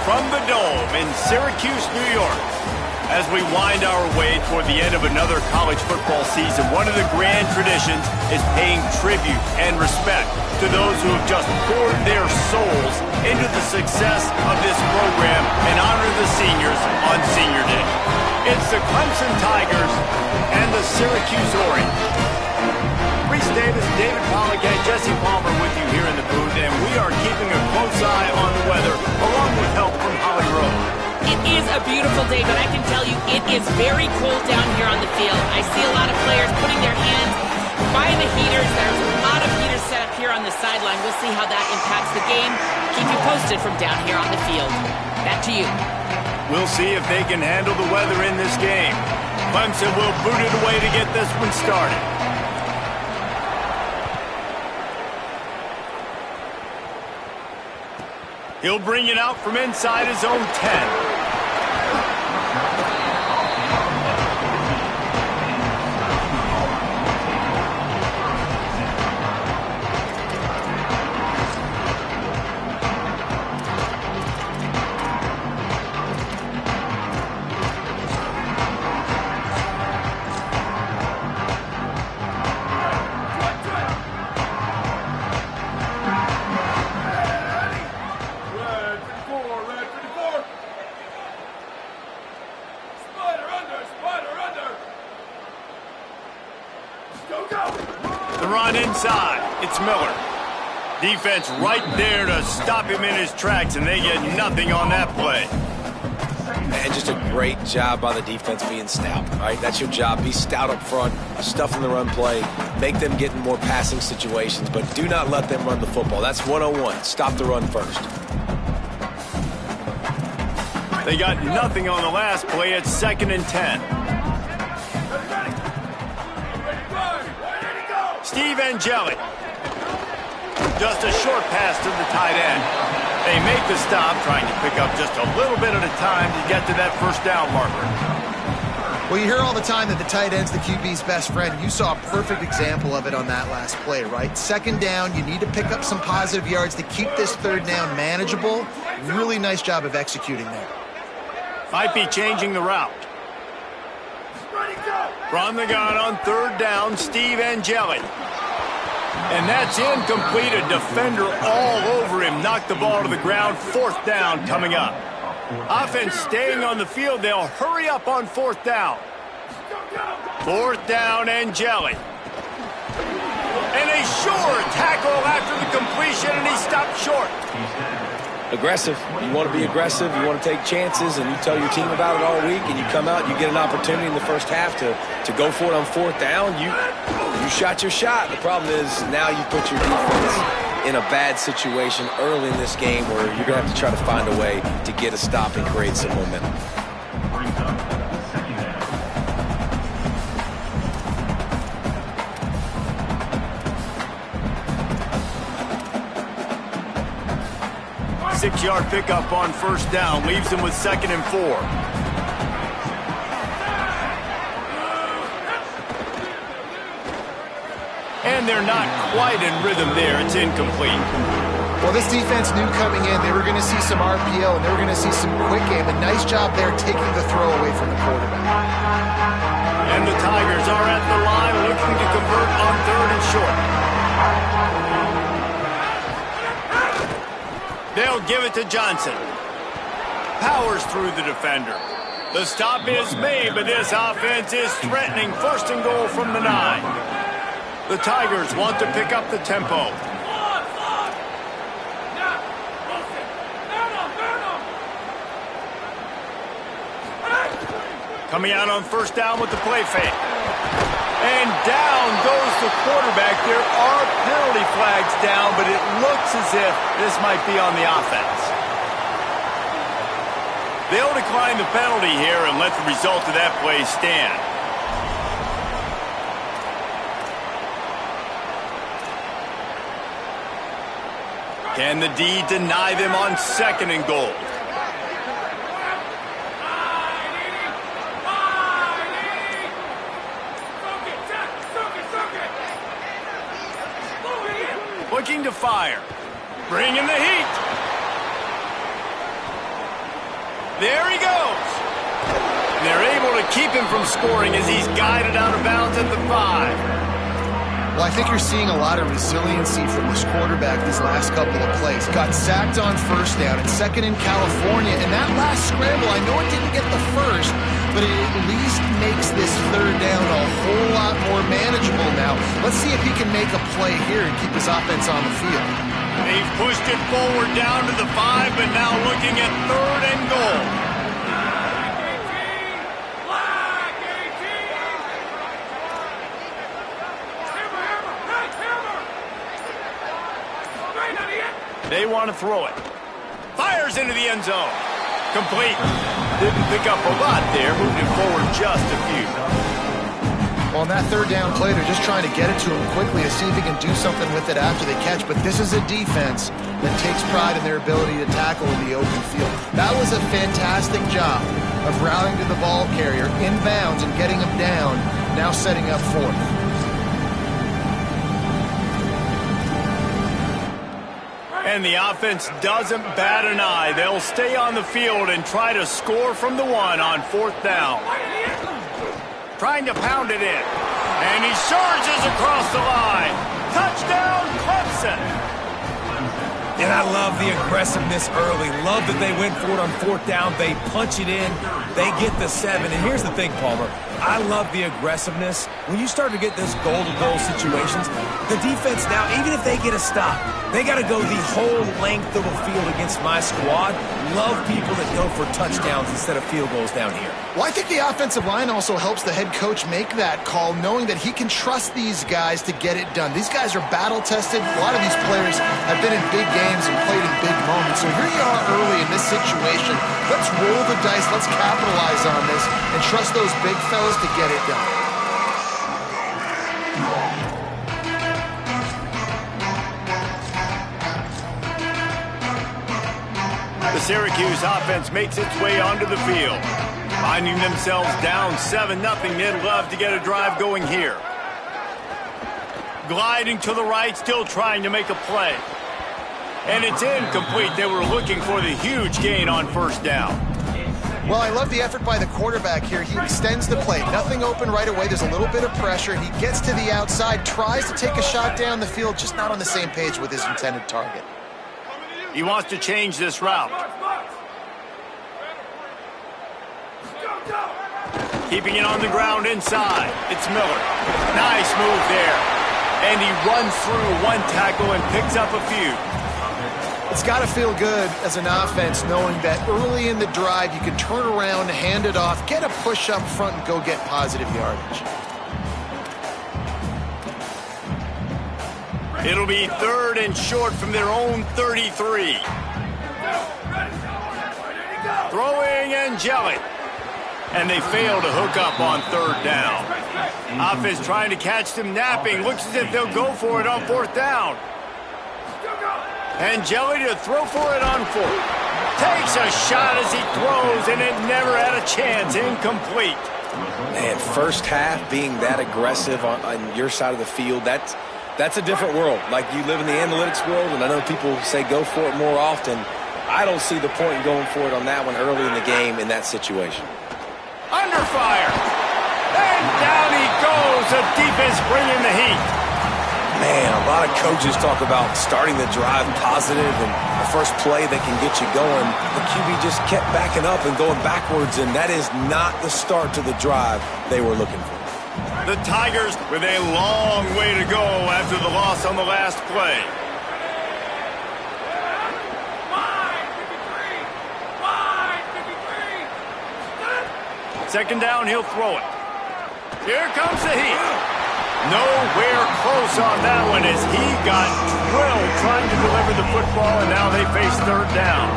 from the Dome in Syracuse, New York. As we wind our way toward the end of another college football season, one of the grand traditions is paying tribute and respect to those who have just poured their souls into the success of this program and honor the seniors on Senior Day. It's the Clemson Tigers and the Syracuse Orange. Reese Davis, David Pollack, and Jesse Palmer with you here in the booth, and we are keeping a close eye on the weather, along with help from Holly Rowe. It is a beautiful day, but I can tell you it is very cold down here on the field. I see a lot of players putting their hands by the heaters. There's a lot of heaters set up here on the sideline. We'll see how that impacts the game. Keep you posted from down here on the field. Back to you. We'll see if they can handle the weather in this game. Clemson will boot it away to get this one started. He'll bring it out from inside his own 10. The run inside. It's Miller. Defense right there to stop him in his tracks, and they get nothing on that play. Man, just a great job by the defense being stout, right? That's your job. Be stout up front, stuff in the run play, make them get in more passing situations, but do not let them run the football. That's 101. Stop the run first. They got nothing on the last play. It's 2nd and 10. Steve Angeli. Just a short pass to the tight end. They make the stop, trying to pick up just a little bit at a time to get to that first down marker. Well, you hear all the time that the tight end's the QB's best friend. You saw a perfect example of it on that last play, right? 2nd down, you need to pick up some positive yards to keep this 3rd down manageable. Really nice job of executing there. Might be changing the route. From the gun on 3rd down, Steve Angeli. And that's incomplete. A defender all over him. Knocked the ball to the ground. 4th down coming up. Offense staying on the field. They'll hurry up on 4th down. 4th down, Angeli. And a sure tackle after the completion, and he stopped short. Aggressive. You want to be aggressive. You want to take chances, and you tell your team about it all week, and you come out and you get an opportunity in the first half to go for it on 4th down. You shot your shot. The problem is now you put your defense in a bad situation early in this game where you're going to have to try to find a way to get a stop and create some momentum. Six-yard pickup on 1st down. Leaves him with 2nd and 4. And they're not quite in rhythm there. It's incomplete. Well, this defense knew coming in they were going to see some RPO and they were going to see some quick game. A nice job there taking the throw away from the quarterback. And the Tigers are at the line looking to convert on 3rd and short. They'll give it to Johnson. Powers through the defender. The stop is made, but this offense is threatening 1st and goal from the 9. The Tigers want to pick up the tempo. Coming out on 1st down with the play fake. And down goes the quarterback. There are penalty flags down, but it looks as if this might be on the offense. They'll decline the penalty here and let the result of that play stand. Can the D deny them on 2nd and goal? Looking to fire. Bringing the heat. There he goes. And they're able to keep him from scoring as he's guided out of bounds at the 5. Well, I think you're seeing a lot of resiliency from this quarterback these last couple of plays. Got sacked on first down and second in California. And that last scramble, I know it didn't get the first, but it at least makes this third down a whole lot more manageable now. Let's see if he can make a play here and keep his offense on the field. They've pushed it forward down to the 5, but now looking at 3rd and goal. They want to throw it. Fires into the end zone. Complete. Didn't pick up a lot there, moving it forward just a few. Well, on that third down play, they're just trying to get it to him quickly to see if he can do something with it after they catch. But this is a defense that takes pride in their ability to tackle in the open field. That was a fantastic job of rallying to the ball carrier in bounds and getting him down, now setting up 4th. And the offense doesn't bat an eye. They'll stay on the field and try to score from the 1 on 4th down. Trying to pound it in. And he surges across the line. Touchdown, Clemson. And I love the aggressiveness early. Love that they went for it on 4th down. They punch it in. They get the 7. And here's the thing, Palmer. I love the aggressiveness. When you start to get those goal-to-goal situations, the defense now, even if they get a stop, they got to go the whole length of the field against my squad. Love people that go for touchdowns instead of field goals down here. Well, I think the offensive line also helps the head coach make that call, knowing that he can trust these guys to get it done. These guys are battle-tested. A lot of these players have been in big games and played in big moments. So here you are early in this situation. Let's roll the dice. Let's capitalize on this and trust those big fellas to get it done. The Syracuse offense makes its way onto the field. Finding themselves down 7-0, they'd love to get a drive going here. Gliding to the right, still trying to make a play. And it's incomplete. They were looking for the huge gain on 1st down. Well, I love the effort by the quarterback here. He extends the play. Nothing open right away. There's a little bit of pressure. He gets to the outside, tries to take a shot down the field, just not on the same page with his intended target. He wants to change this route. Keeping it on the ground inside. It's Miller. Nice move there. And he runs through 1 tackle and picks up a few. It's got to feel good as an offense knowing that early in the drive you can turn around, hand it off, get a push up front, and go get positive yardage. It'll be 3rd and short from their own 33. Throwing Angelic. And they fail to hook up on 3rd down. Offense trying to catch them napping. Looks as if they'll go for it on 4th down. Angelic to throw for it on 4th. Takes a shot as he throws, and it never had a chance. Incomplete. Man, first half being that aggressive on your side of the field, that's a different world. Like, you live in the analytics world, and I know people say go for it more often. I don't see the point in going for it on that one early in the game in that situation. Under fire. And down he goes. The defense bringing the heat. Man, a lot of coaches talk about starting the drive positive and the first play that can get you going. The QB just kept backing up and going backwards, and that is not the start to the drive they were looking for. The Tigers with a long way to go after the loss on the last play. Second down, he'll throw it. Here comes the heat. Nowhere close on that one as he got drilled trying to deliver the football, and now they face 3rd down.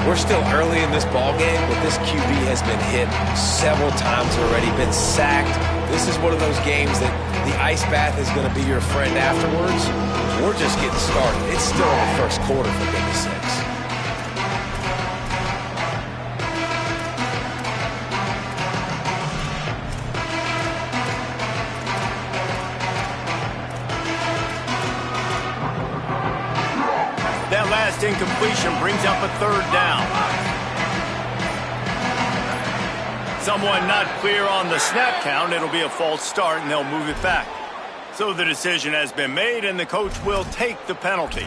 We're still early in this ball game, but this QB has been hit several times already, been sacked. This is one of those games that the ice bath is going to be your friend afterwards. We're just getting started. It's still in the first quarter, for goodness sakes. That last incompletion brings up a 3rd down. someone not clear on the snap count, it'll be a false start, and they'll move it back. So the decision has been made, and the coach will take the penalty.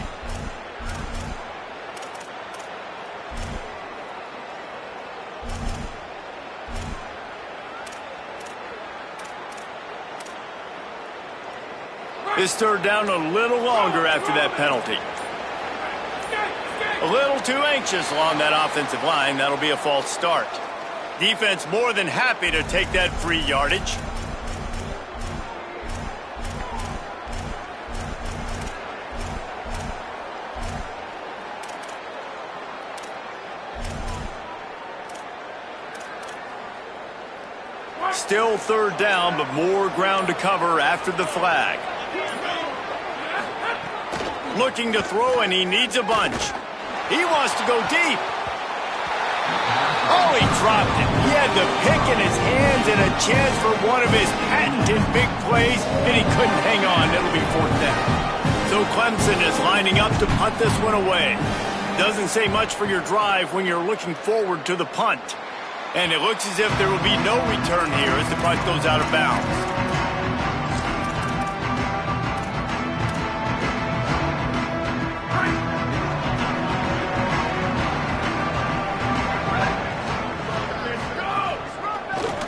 This third down a little longer after that penalty. A little too anxious along that offensive line. That'll be a false start. Defense more than happy to take that free yardage. Still third down, but more ground to cover after the flag. Looking to throw, and he needs a bunch. He wants to go deep. Oh, he dropped it. He had the pick in his hands and a chance for one of his patented big plays, and he couldn't hang on. It'll be fourth down. So Clemson is lining up to punt this one away. Doesn't say much for your drive when you're looking forward to the punt. And it looks as if there will be no return here as the punt goes out of bounds.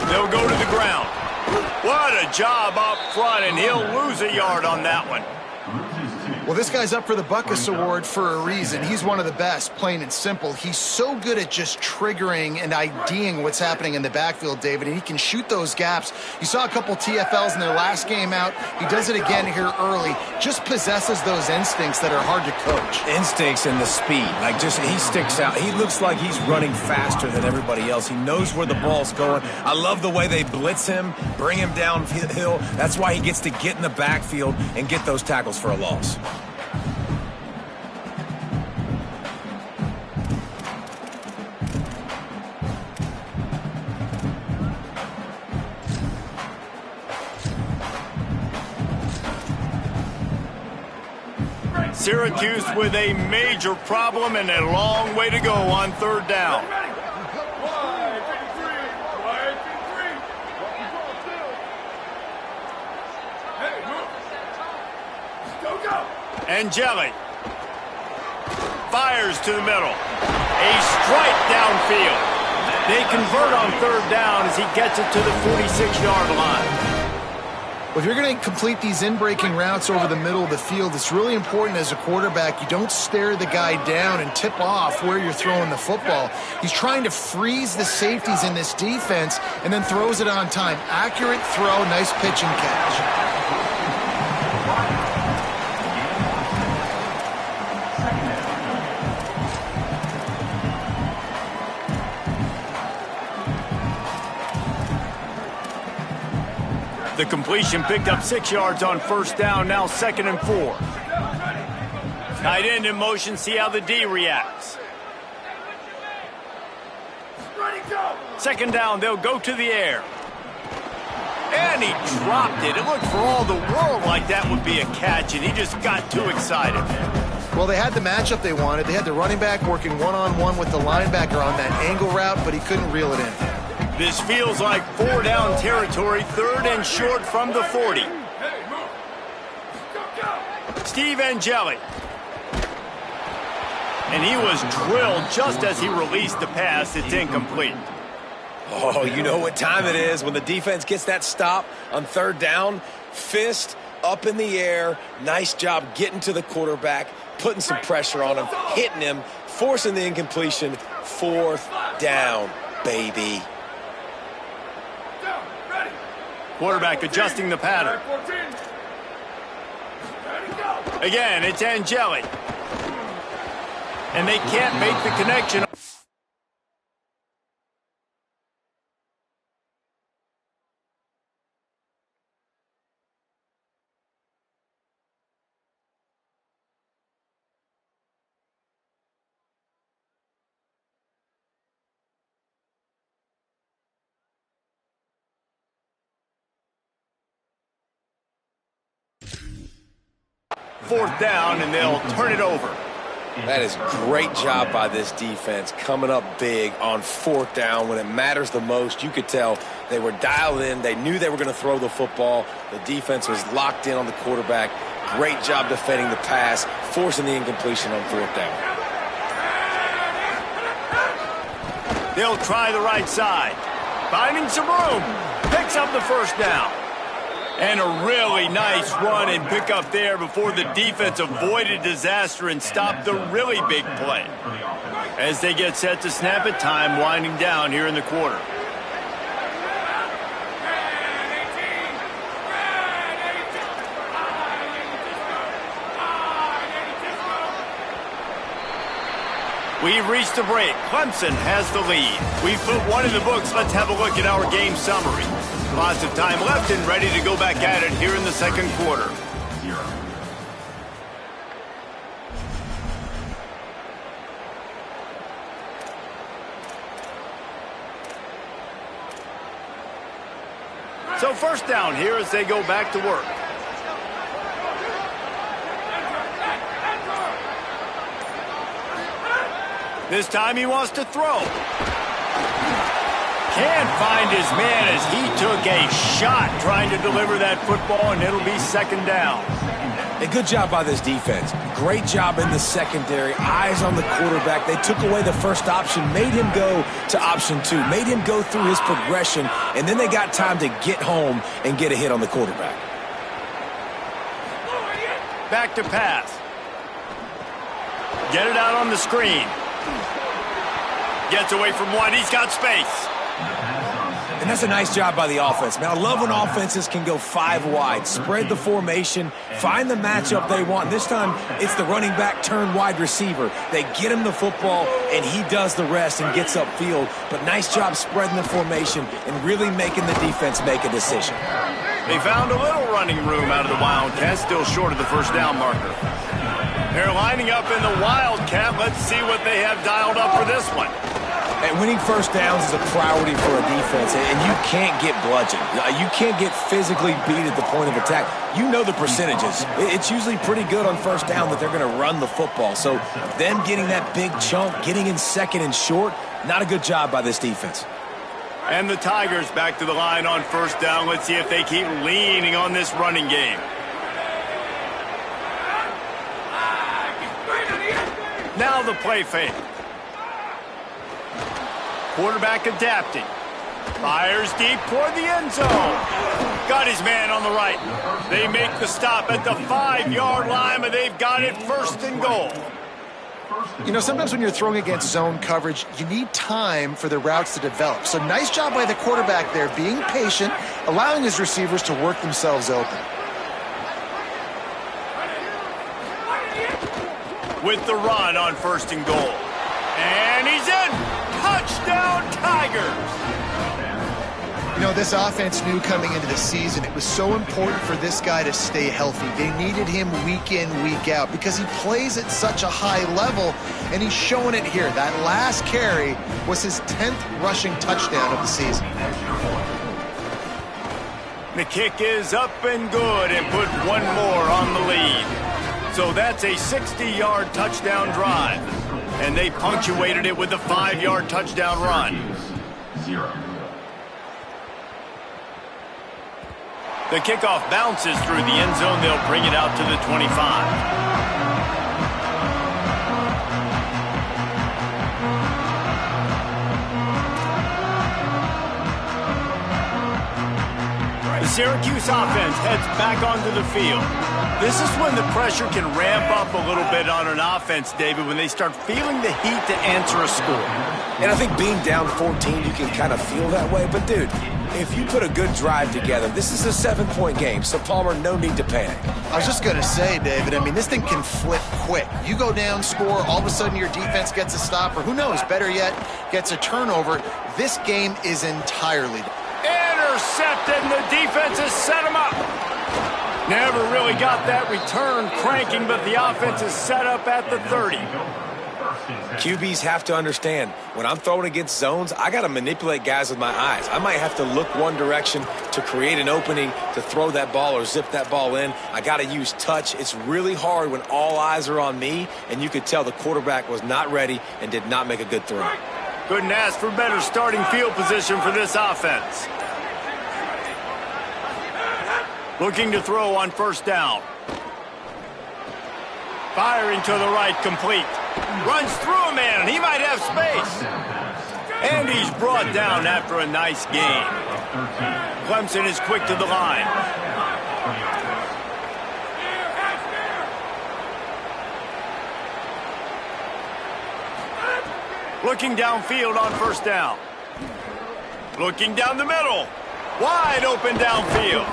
They'll go to the ground. What a job up front, and he'll lose a yard on that one. Well, this guy's up for the Butkus Award for a reason. He's one of the best, plain and simple. He's so good at just triggering and IDing what's happening in the backfield, David, and he can shoot those gaps. You saw a couple TFLs in their last game out. He does it again here early. Just possesses those instincts that are hard to coach. Instincts and the speed. Like, just he sticks out. He looks like he's running faster than everybody else. He knows where the ball's going. I love the way they blitz him, bring him downhill. That's why he gets to get in the backfield and get those tackles for a loss. Syracuse with a major problem and a long way to go on third down. Angeli fires to the middle. A strike downfield. They convert on third down as he gets it to the 46-yard line. Well, if you're going to complete these in-breaking routes over the middle of the field, it's really important as a quarterback you don't stare the guy down and tip off where you're throwing the football. He's trying to freeze the safeties in this defense and then throws it on time. Accurate throw, nice pitch and catch. The completion picked up 6 yards on first down, now 2nd and 4. Tight end in motion, see how the D reacts. Second down, they'll go to the air. And he dropped it. It looked for all the world like that would be a catch, and he just got too excited. Well, they had the matchup they wanted. They had the running back working one-on-one with the linebacker on that angle route, but he couldn't reel it in. This feels like 4-down territory, 3rd and short from the 40. Steve Angeli. And he was drilled just as he released the pass. It's incomplete. Oh, you know what time it is when the defense gets that stop on third down. Fist up in the air. Nice job getting to the quarterback, putting some pressure on him, hitting him, forcing the incompletion. 4th down, baby. Quarterback adjusting the pattern. Again, it's Angeli. And they can't make the connection. Fourth down, and they'll turn it over. That is great job by this defense, coming up big on 4th down when it matters the most. You could tell they were dialed in. They knew they were going to throw the football. The defense was locked in on the quarterback. Great job defending the pass, forcing the incompletion on 4th down. They'll try the right side. Finding some room. Picks up the first down. And a really nice run and pick up there before the defense avoided disaster and stopped the really big play. As they get set to snap it, time winding down here in the quarter. We've reached the break. Clemson has the lead. We've put one in the books. Let's have a look at our game summary. Lots of time left and ready to go back at it here in the second quarter. So first down here as they go back to work. This time he wants to throw. Can't find his man as he took a shot trying to deliver that football, and it'll be second down. A good job by this defense. Great job in the secondary. Eyes on the quarterback. They took away the first option, made him go to option 2, made him go through his progression, and then they got time to get home and get a hit on the quarterback. Back to pass. Get it out on the screen. Gets away from one. He's got space. And that's a nice job by the offense. Man, I love when offenses can go 5 wide, spread the formation, find the matchup they want. This time, it's the running back turned wide receiver. They get him the football, and he does the rest and gets upfield. But nice job spreading the formation and really making the defense make a decision. They found a little running room out of the Wildcats, still short of the first down marker. They're lining up in the Wildcat. Let's see what they have dialed up for this one. And winning first downs is a priority for a defense, and you can't get bludgeoned. You can't get physically beat at the point of attack. You know the percentages. It's usually pretty good on first down that they're going to run the football. So them getting that big chunk, getting in second and short, not a good job by this defense. And the Tigers back to the line on first down. Let's see if they keep leaning on this running game. Now the play fake. Quarterback adapting. Fires deep toward the end zone. Got his man on the right. They make the stop at the 5-yard line, but they've got it first and goal. You know, sometimes when you're throwing against zone coverage, you need time for the routes to develop. So nice job by the quarterback there, being patient, allowing his receivers to work themselves open. With the run on first and goal. And he's in. Touchdown, Tigers! You know, this offense knew coming into the season it was so important for this guy to stay healthy. They needed him week in, week out because he plays at such a high level, and he's showing it here. That last carry was his 10th rushing touchdown of the season. The kick is up and good and put one more on the lead. So that's a 60-yard touchdown drive. And they punctuated it with a 5-yard touchdown run. The kickoff bounces through the end zone. They'll bring it out to the 25. The Syracuse offense heads back onto the field. This is when the pressure can ramp up a little bit on an offense, David, when they start feeling the heat to answer a score. And I think being down 14, you can kind of feel that way. But, dude, if you put a good drive together, this is a 7-point game. So, Palmer, no need to panic. I was just going to say, David, I mean, this thing can flip quick. You go down, score, all of a sudden your defense gets a stop, or who knows, better yet, gets a turnover. This game is entirely intercepted, and the defense has set him up. Never really got that return cranking, but the offense is set up at the 30. QBs have to understand, when I'm throwing against zones, I got to manipulate guys with my eyes. I might have to look one direction to create an opening to throw that ball or zip that ball in. I got to use touch. It's really hard when all eyes are on me, and you could tell the quarterback was not ready and did not make a good throw. Couldn't ask for better starting field position for this offense. Looking to throw on first down. Firing to the right, complete. Runs through a man, and he might have space. And he's brought down after a nice gain. Clemson is quick to the line. Looking downfield on first down. Looking down the middle. Wide open downfield.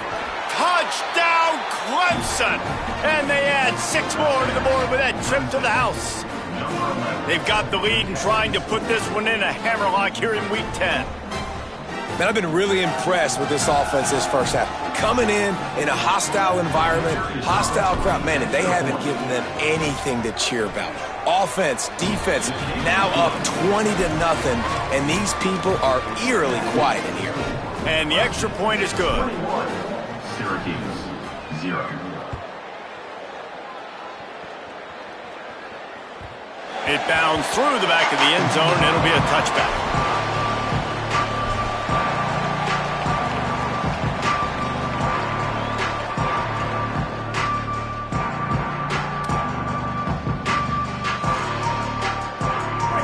Touchdown, Clemson! And they add 6 more to the board with that trip to the house. They've got the lead and trying to put this one in a hammerlock here in Week 10. Man, I've been really impressed with this offense this first half. Coming in a hostile environment, hostile crowd, man, and they haven't given them anything to cheer about. Offense, defense, now up 20-0, and these people are eerily quiet in here. And the extra point is good. Syracuse, 0. It bounds through the back of the end zone, and it'll be a touchback.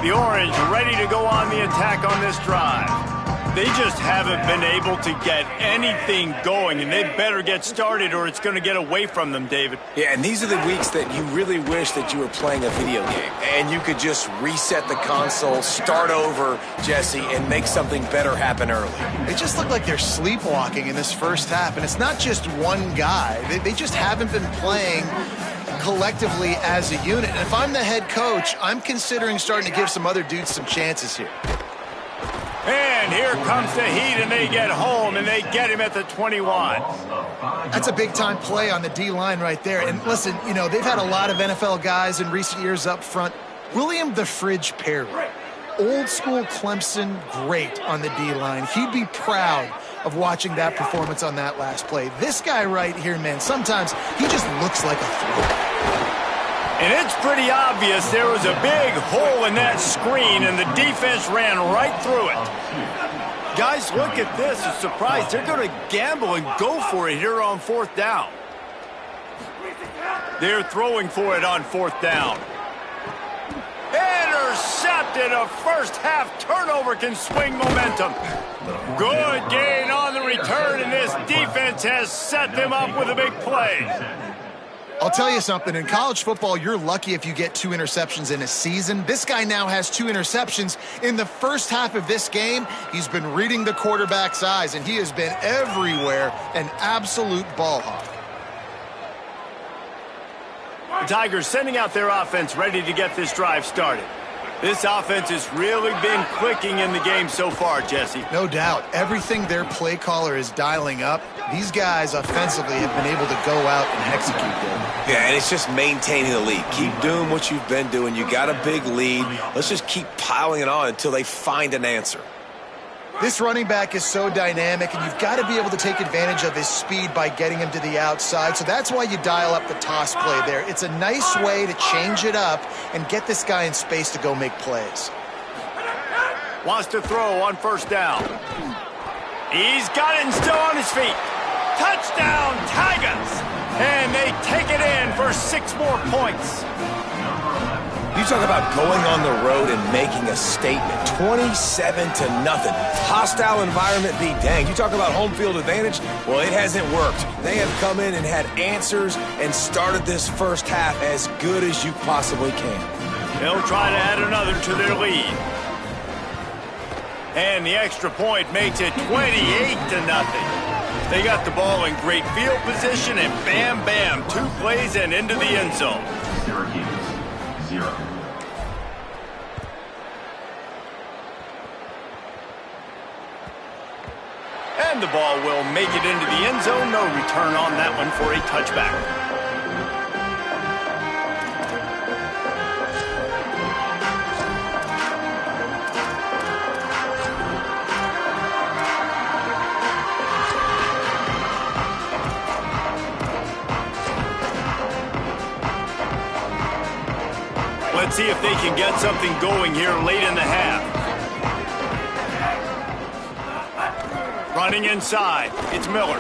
The Orange ready to go on the attack on this drive. They just haven't been able to get anything going, and they better get started or it's going to get away from them, David. Yeah, and these are the weeks that you really wish that you were playing a video game and you could just reset the console, start over, Jesse, and make something better happen early. They just look like they're sleepwalking in this first half, and it's not just one guy. They just haven't been playing collectively as a unit. And if I'm the head coach, I'm considering starting to give some other dudes some chances here. And here comes the Heat, and they get home, and they get him at the 21. That's a big-time play on the D-line right there. And listen, you know, they've had a lot of NFL guys in recent years up front. William the Fridge Perry, old-school Clemson great on the D-line. He'd be proud of watching that performance on that last play. This guy right here, man, sometimes he just looks like a throwback. And it's pretty obvious there was a big hole in that screen, and the defense ran right through it. Guys, look at this. I'm surprised. They're going to gamble and go for it here on fourth down. They're throwing for it on fourth down. Intercepted. A first-half turnover can swing momentum. Good gain on the return, and this defense has set them up with a big play. I'll tell you something, in college football, you're lucky if you get 2 interceptions in a season. This guy now has 2 interceptions. In the first half of this game, he's been reading the quarterback's eyes, and he has been everywhere, an absolute ball hawk. The Tigers sending out their offense ready to get this drive started. This offense has really been clicking in the game so far, Jesse. No doubt. Everything their play caller is dialing up, these guys offensively have been able to go out and execute them. Yeah, and it's just maintaining the lead. Keep doing what you've been doing. You got a big lead. Let's just keep piling it on until they find an answer. This running back is so dynamic, and you've got to be able to take advantage of his speed by getting him to the outside. So that's why you dial up the toss play there. It's a nice way to change it up and get this guy in space to go make plays. Wants to throw on first down. He's got it and still on his feet. Touchdown, Tigers! And they take it in for 6 more points. You talk about going on the road and making a statement. 27-0. Hostile environment be dang. You talk about home field advantage? Well, it hasn't worked. They have come in and had answers and started this first half as good as you possibly can. They'll try to add another to their lead. And the extra point makes it 28-0. They got the ball in great field position, and bam, bam, 2 plays and into the end zone. Syracuse, 0. And the ball will make it into the end zone. No return on that one for a touchback. Let's see if they can get something going here late in the half. Running inside, it's Miller.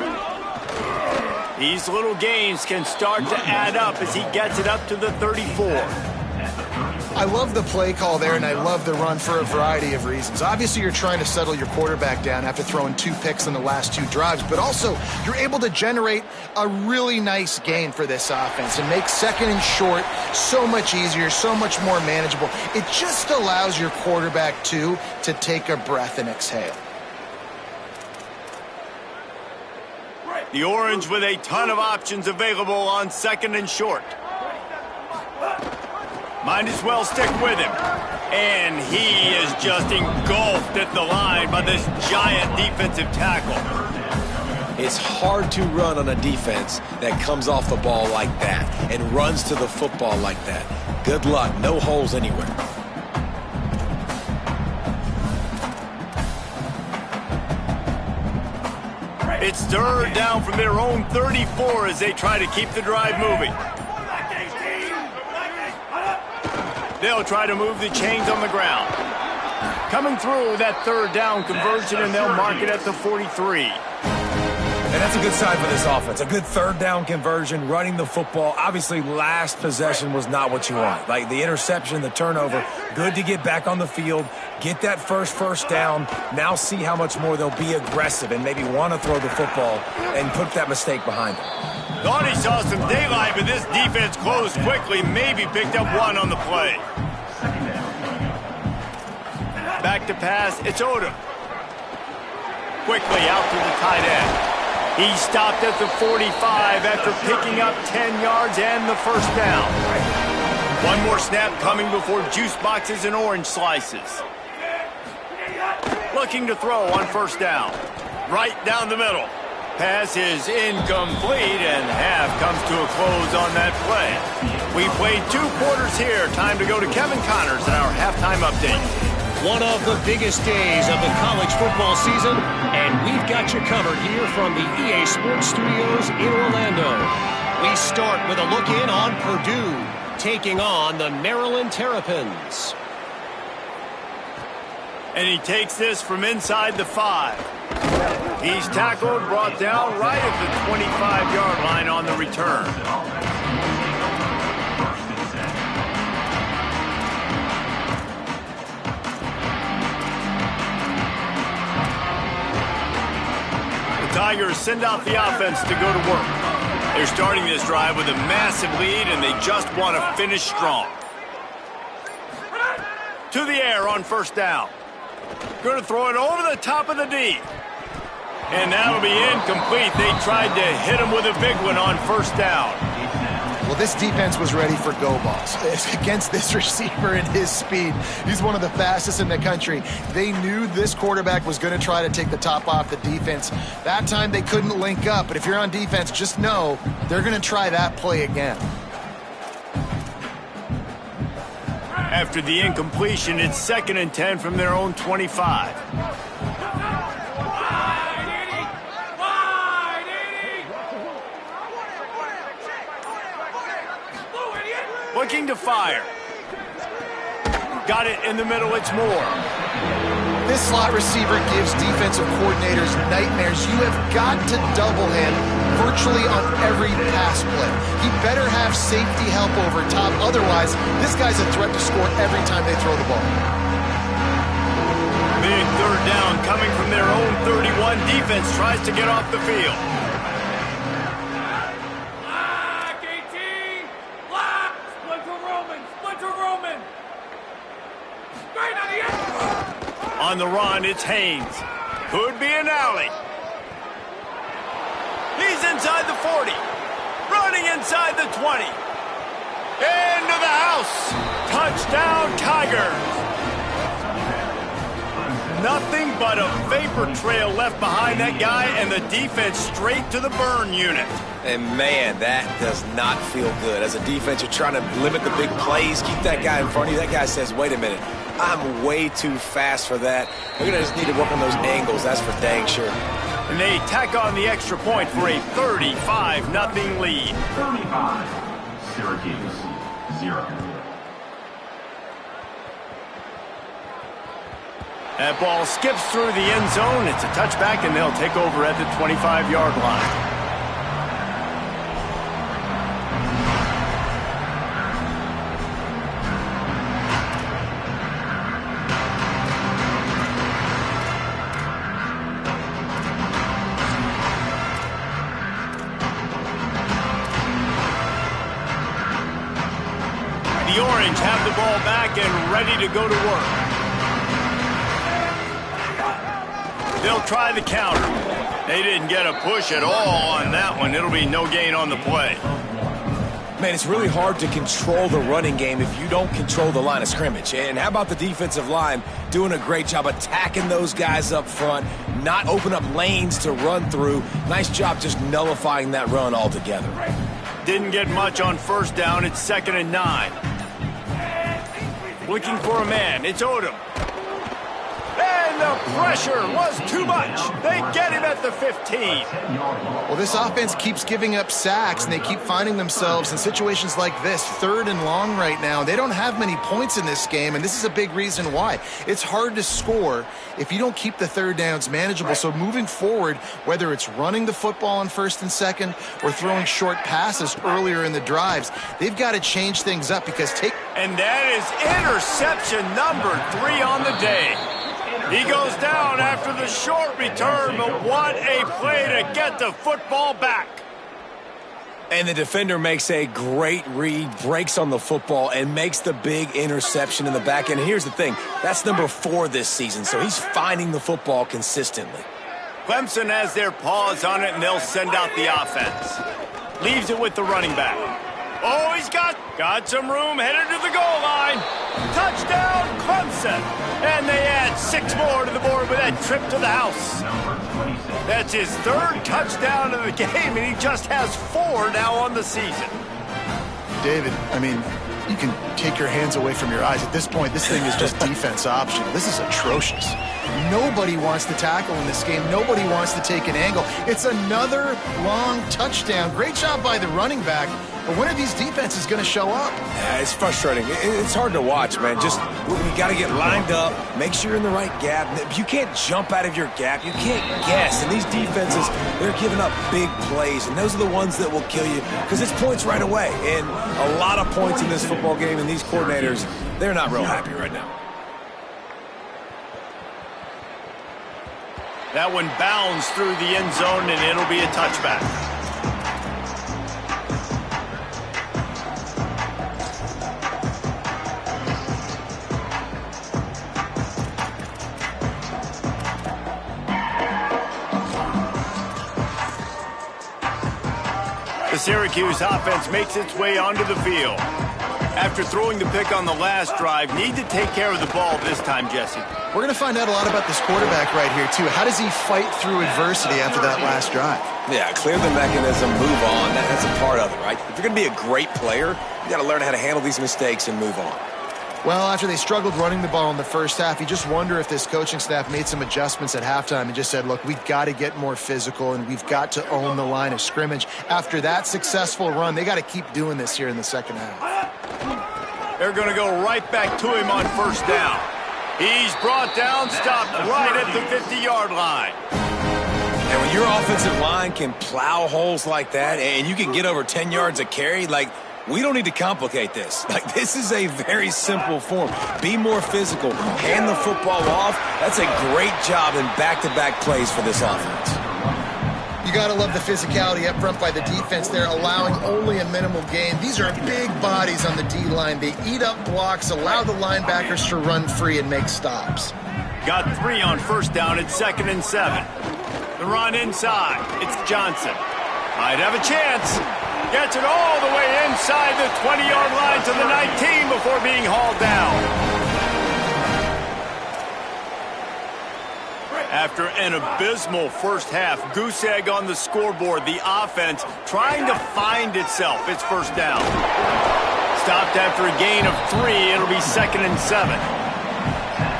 These little gains can start to add up as he gets it up to the 34. I love the play call there, and I love the run for a variety of reasons. Obviously, you're trying to settle your quarterback down after throwing 2 picks in the last 2 drives, but also you're able to generate a really nice gain for this offense and make second and short so much easier, so much more manageable. It just allows your quarterback, too, to take a breath and exhale. The Orange with a ton of options available on second and short. Might as well stick with him. And he is just engulfed at the line by this giant defensive tackle. It's hard to run on a defense that comes off the ball like that and runs to the football like that. Good luck. No holes anywhere. It's third down from their own 34 as they try to keep the drive moving. They'll try to move the chains on the ground. Coming through with that third down conversion, and they'll mark it at the 43. And that's a good sign for this offense. A good third down conversion, running the football. Obviously, last possession was not what you want. Like the interception, the turnover, good to get back on the field, get that first down. Now see how much more they'll be aggressive and maybe want to throw the football and put that mistake behind them. Thought he saw some daylight, but this defense closed quickly, maybe picked up 1 on the play. Back to pass, it's Odom. Quickly out to the tight end. He stopped at the 45 after picking up 10 yards and the first down. 1 more snap coming before juice boxes and orange slices. Looking to throw on first down. Right down the middle. Pass is incomplete, and half comes to a close on that play. We played 2 quarters here. Time to go to Kevin Connors and our halftime update. One of the biggest days of the college football season, and we've got you covered here from the EA Sports Studios in Orlando. We start with a look in on Purdue, taking on the Maryland Terrapins. And he takes this from inside the 5. He's tackled, brought down right at the 25-yard line on the return. The Tigers send out the offense to go to work. They're starting this drive with a massive lead, and they just want to finish strong. To the air on first down. Going to throw it over the top of the D. And that'll be incomplete. They tried to hit him with a big one on first down. Well, this defense was ready for go balls against this receiver and his speed. He's one of the fastest in the country. They knew this quarterback was going to try to take the top off the defense. That time they couldn't link up, but if you're on defense, just know they're going to try that play again. After the incompletion, it's 2nd and 10 from their own 25. Looking to fire. Got it in the middle, it's Moore. This slot receiver gives defensive coordinators nightmares. You have got to double him virtually on every pass play. He better have safety help over top. Otherwise, this guy's a threat to score every time they throw the ball. Big third down coming from their own 31. Defense tries to get off the field. On the run, it's Haynes. Could be an alley. He's inside the 40. Running inside the 20. Into the house. Touchdown, Tigers. Nothing but a vapor trail left behind that guy, and the defense straight to the burn unit. And, man, that does not feel good. As a defense, you're trying to limit the big plays, keep that guy in front of you. That guy says, wait a minute, I'm way too fast for that. We're going to just need to work on those angles. That's for dang sure. And they tack on the extra point for a 35-0 lead. 35, Syracuse, 0. That ball skips through the end zone. It's a touchback, and they'll take over at the 25-yard line. The Orange have the ball back and ready to go to work. They'll try the counter. They didn't get a push at all on that one. It'll be no gain on the play. Man, it's really hard to control the running game if you don't control the line of scrimmage. And how about the defensive line doing a great job attacking those guys up front, not open up lanes to run through. Nice job just nullifying that run altogether. Didn't get much on first down. It's 2nd and 9. Looking for a man. It's Odom. And the pressure was too much. They get him at the 15. Well, this offense keeps giving up sacks, and they keep finding themselves in situations like this, 3rd and long right now. They don't have many points in this game, and this is a big reason why. It's hard to score if you don't keep the 3rd downs manageable. So moving forward, whether it's running the football on 1st and 2nd or throwing short passes earlier in the drives, they've got to change things up because And that is interception number 3 on the day. He goes down after the short return, but what a play to get the football back. And the defender makes a great read, breaks on the football, and makes the big interception in the back end. Here's the thing, that's number 4 this season, so he's finding the football consistently. Clemson has their paws on it, and they'll send out the offense. Leaves it with the running back. Oh, he's got some room, headed to the goal line. Touchdown, Clemson. And they add 6 more to the board with that trip to the house. That's his 3rd touchdown of the game, and he just has 4 now on the season. David, I mean, you can take your hands away from your eyes. At this point, this thing is just defense optional. This is atrocious. Nobody wants to tackle in this game. Nobody wants to take an angle. It's another long touchdown. Great job by the running back. But when are these defenses going to show up? Yeah, it's frustrating. It's hard to watch, man. Just, you got to get lined up, make sure you're in the right gap. You can't jump out of your gap. You can't guess. And these defenses, they're giving up big plays, and those are the ones that will kill you because it's points right away. And a lot of points in this football game, and these coordinators, they're not real happy right now. That one bounds through the end zone, and it'll be a touchback. The Syracuse offense makes its way onto the field. After throwing the pick on the last drive, need to take care of the ball this time, Jesse. We're going to find out a lot about this quarterback right here, too. How does he fight through adversity after that last drive? Yeah, clear the mechanism, move on. That's a part of it, right? If you're going to be a great player, you got to learn how to handle these mistakes and move on. Well, after they struggled running the ball in the first half, you just wonder if this coaching staff made some adjustments at halftime and just said, look, we've got to get more physical and we've got to own the line of scrimmage. After that successful run, they got to keep doing this here in the second half. They're going to go right back to him on first down. He's brought down, stopped right at the 50-yard line. And when your offensive line can plow holes like that and you can get over 10 yards a carry, like, we don't need to complicate this. Like, this is a very simple form. Be more physical. Hand the football off. That's a great job in back-to-back plays for this offense. You got to love the physicality up front by the defense there, allowing only a minimal gain. These are big bodies on the D-line. They eat up blocks, allow the linebackers to run free and make stops. Got 3 on first down at 2nd and 7. The run inside. It's Johnson. Might have a chance. Gets it all the way inside the 20-yard line to the 19 before being hauled down. After an abysmal first half, goose egg on the scoreboard, the offense trying to find itself. It's first down. Stopped after a gain of 3. It'll be 2nd and 7.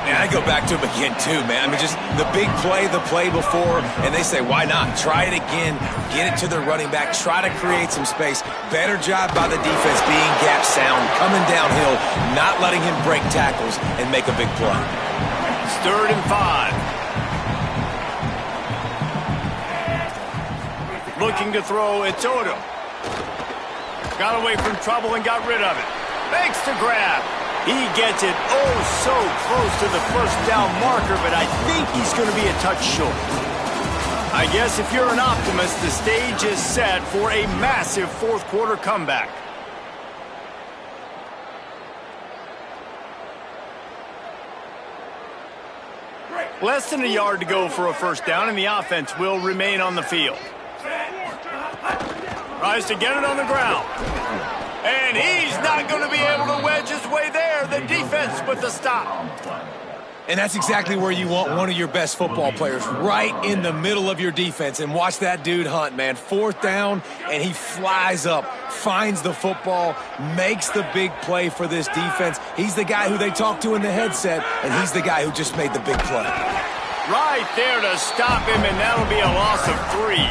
And I go back to him again, too, man. I mean, just the big play, the play before, and they say, why not? Try it again, get it to the running back, try to create some space. Better job by the defense being gap sound, coming downhill, not letting him break tackles and make a big play. It's 3rd and 5. Looking to throw, it's Odom. Got away from trouble and got rid of it. Makes the grab. He gets it oh so close to the first down marker, but I think he's going to be a touch short. I guess if you're an optimist, the stage is set for a massive fourth quarter comeback. Less than a yard to go for a first down, and the offense will remain on the field. Tries to get it on the ground. And he's not going to be able to wedge his way there. The defense with the stop. And that's exactly where you want one of your best football players, right in the middle of your defense. And watch that dude hunt, man. 4th down, and he flies up, finds the football, makes the big play for this defense. He's the guy who they talk to in the headset, and he's the guy who just made the big play. Right there to stop him, and that'll be a loss of 3.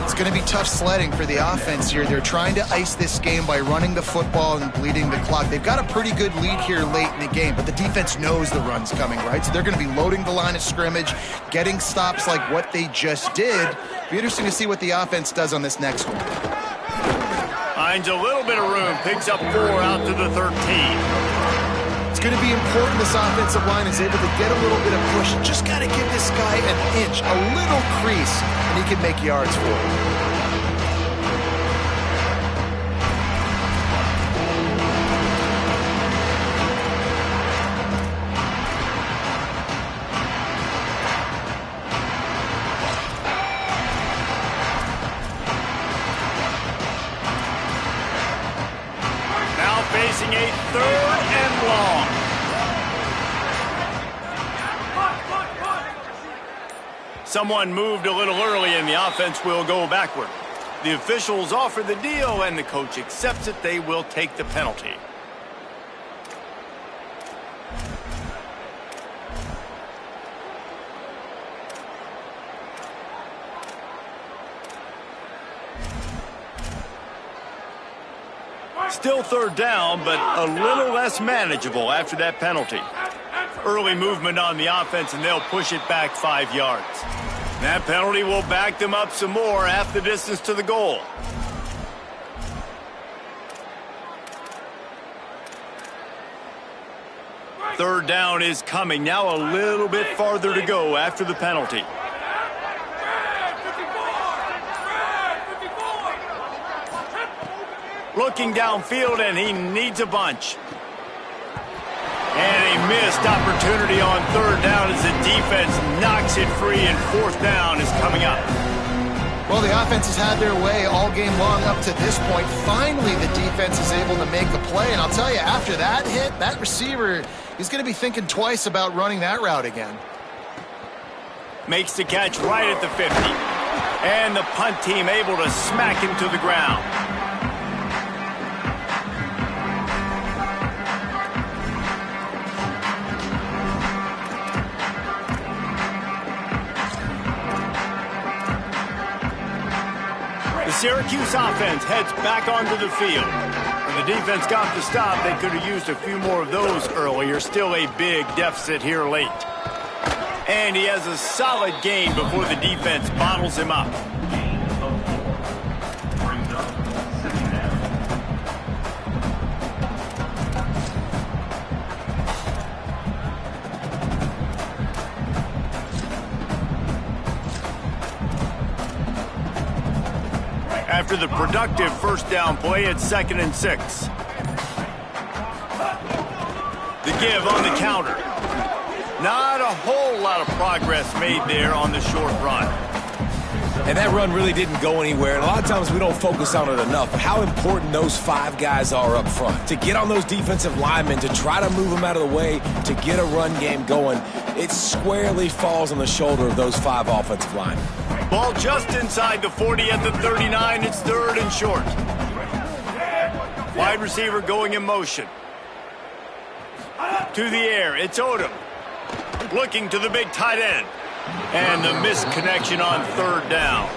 It's going to be tough sledding for the offense here. They're trying to ice this game by running the football and bleeding the clock. They've got a pretty good lead here late in the game, but the defense knows the run's coming, right? So they're going to be loading the line of scrimmage, getting stops like what they just did. Be interesting to see what the offense does on this next one. Finds a little bit of room, picks up 4 out to the 13. It's going to be important this offensive line is able to get a little bit of push. Just got to give this guy an inch, a little crease, and he can make yards for it. Now facing a 3rd and long. Someone moved a little early, and the offense will go backward. The officials offer the deal, and the coach accepts it. They will take the penalty. Still 3rd down, but a little less manageable after that penalty. Early movement on the offense, and they'll push it back 5 yards. That penalty will back them up some more, half the distance to the goal. Third down is coming. Now a little bit farther to go after the penalty. Looking downfield, and he needs a bunch. And a missed opportunity on 3rd down as the defense knocks it free, and 4th down is coming up. Well, the offense has had their way all game long up to this point. Finally, the defense is able to make the play. And I'll tell you, after that hit, that receiver is going to be thinking twice about running that route again. Makes the catch right at the 50. And the punt team able to smack him to the ground. The Syracuse offense heads back onto the field. When the defense got the stop, they could have used a few more of those earlier. Still a big deficit here late. And he has a solid gain before the defense bottles him up. After the productive first down play, it's 2nd and 6. The give on the counter. Not a whole lot of progress made there on the short run. And that run really didn't go anywhere. And a lot of times we don't focus on it enough. How important those 5 guys are up front. To get on those defensive linemen, to try to move them out of the way, to get a run game going, it squarely falls on the shoulder of those 5 offensive linemen. Ball just inside the 40 at the 39. It's 3rd and short. Wide receiver going in motion. To the air, it's Odom. Looking to the big tight end. And the missed connection on 3rd down.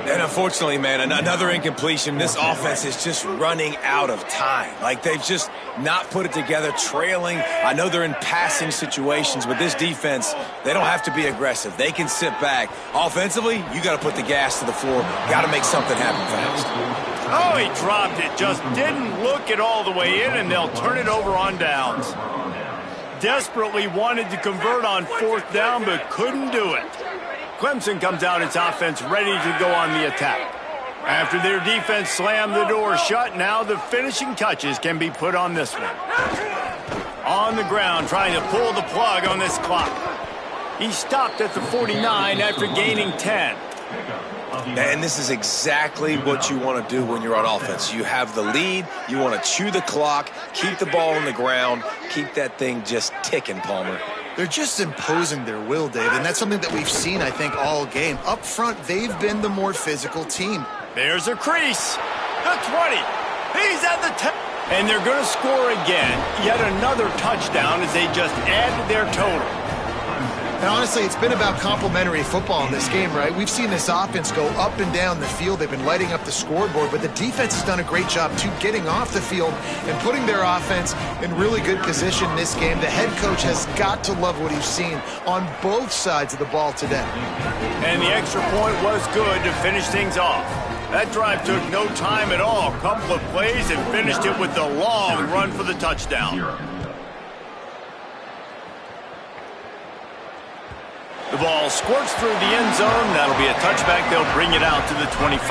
And unfortunately, man, another incompletion. This offense is just running out of time. Like, they've just not put it together, trailing. I know they're in passing situations, but this defense, they don't have to be aggressive. They can sit back. Offensively, you got to put the gas to the floor. Got to make something happen fast. Oh, he dropped it. Just didn't look it all the way in, and they'll turn it over on downs. Desperately wanted to convert on 4th down, but couldn't do it. Clemson comes out its offense ready to go on the attack. After their defense slammed the door shut, now the finishing touches can be put on this one. On the ground, trying to pull the plug on this clock. He stopped at the 49 after gaining 10. And this is exactly what you want to do when you're on offense. You have the lead. You want to chew the clock, keep the ball on the ground, keep that thing just ticking, Palmer. They're just imposing their will, Dave, and that's something that we've seen, I think, all game. Up front, they've been the more physical team. There's a crease. The 20. He's at the 10. And they're going to score again. Yet another touchdown as they just add to their total. And honestly, it's been about complementary football in this game, right? We've seen this offense go up and down the field. They've been lighting up the scoreboard, but the defense has done a great job, too, getting off the field and putting their offense in really good position in this game. The head coach has got to love what he's seen on both sides of the ball today. And the extra point was good to finish things off. That drive took no time at all. A couple of plays and finished it with the long run for the touchdown. The ball squirts through the end zone. That'll be a touchback. They'll bring it out to the 25.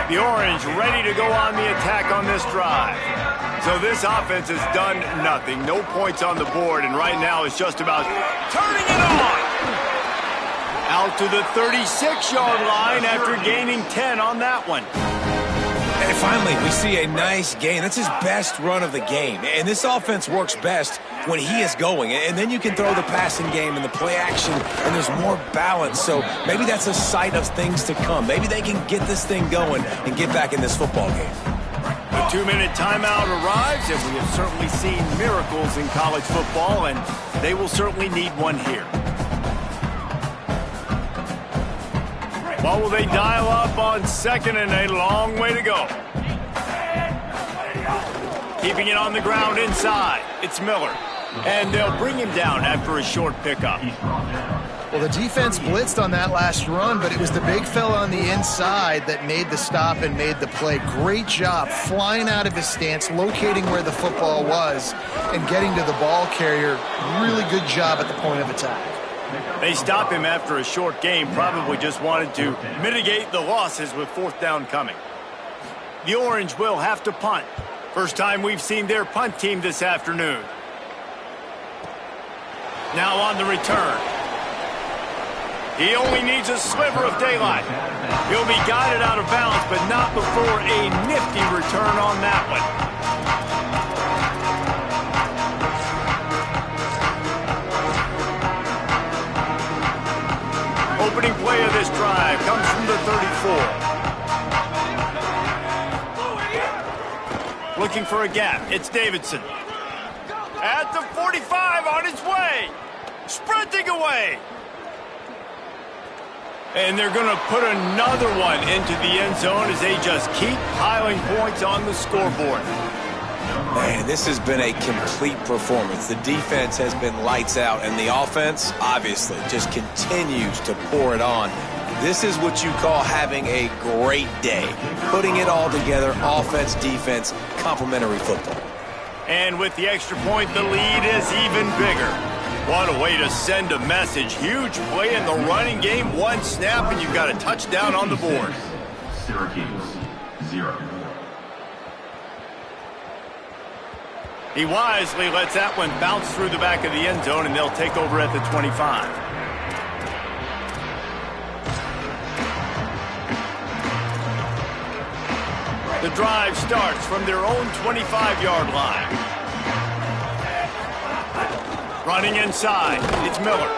The Orange ready to go on the attack on this drive. So this offense has done nothing. No points on the board, and right now it's just about turning it on. Out to the 36-yard line after gaining 10 on that one. And finally, we see a nice gain. That's his best run of the game. And this offense works best when he is going. And then you can throw the passing game and the play action, and there's more balance. So maybe that's a sight of things to come. Maybe they can get this thing going and get back in this football game. The 2-minute timeout arrives, and we have certainly seen miracles in college football, and they will certainly need one here. What will they dial up on 2nd and a long way to go? Keeping it on the ground inside. It's Miller. And they'll bring him down after a short pickup. Well, the defense blitzed on that last run, but it was the big fella on the inside that made the stop and made the play. Great job flying out of his stance, locating where the football was, and getting to the ball carrier. Really good job at the point of attack. They stop him after a short game, probably just wanted to mitigate the losses with 4th down coming. The Orange will have to punt. First time we've seen their punt team this afternoon. Now on the return. He only needs a sliver of daylight. He'll be guided out of bounds, but not before a nifty return on that one. Opening play of this drive comes from the 34. Looking for a gap. It's Davidson. At the 45 on his way. Sprinting away. And they're going to put another one into the end zone as they just keep piling points on the scoreboard. Man, this has been a complete performance. The defense has been lights out, and the offense, obviously, just continues to pour it on. This is what you call having a great day. Putting it all together, offense, defense, complementary football. And with the extra point, the lead is even bigger. What a way to send a message. Huge play in the running game. One snap, and you've got a touchdown on the board. Syracuse, 0. He wisely lets that one bounce through the back of the end zone, and they'll take over at the 25. The drive starts from their own 25-yard line. Running inside, it's Miller.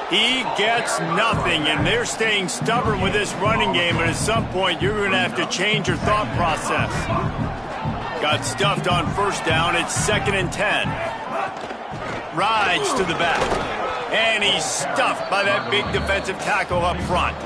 He gets nothing, and they're staying stubborn with this running game, but at some point you're going to have to change your thought process. Got stuffed on first down. It's 2nd and 10. Rides to the back. And he's stuffed by that big defensive tackle up front.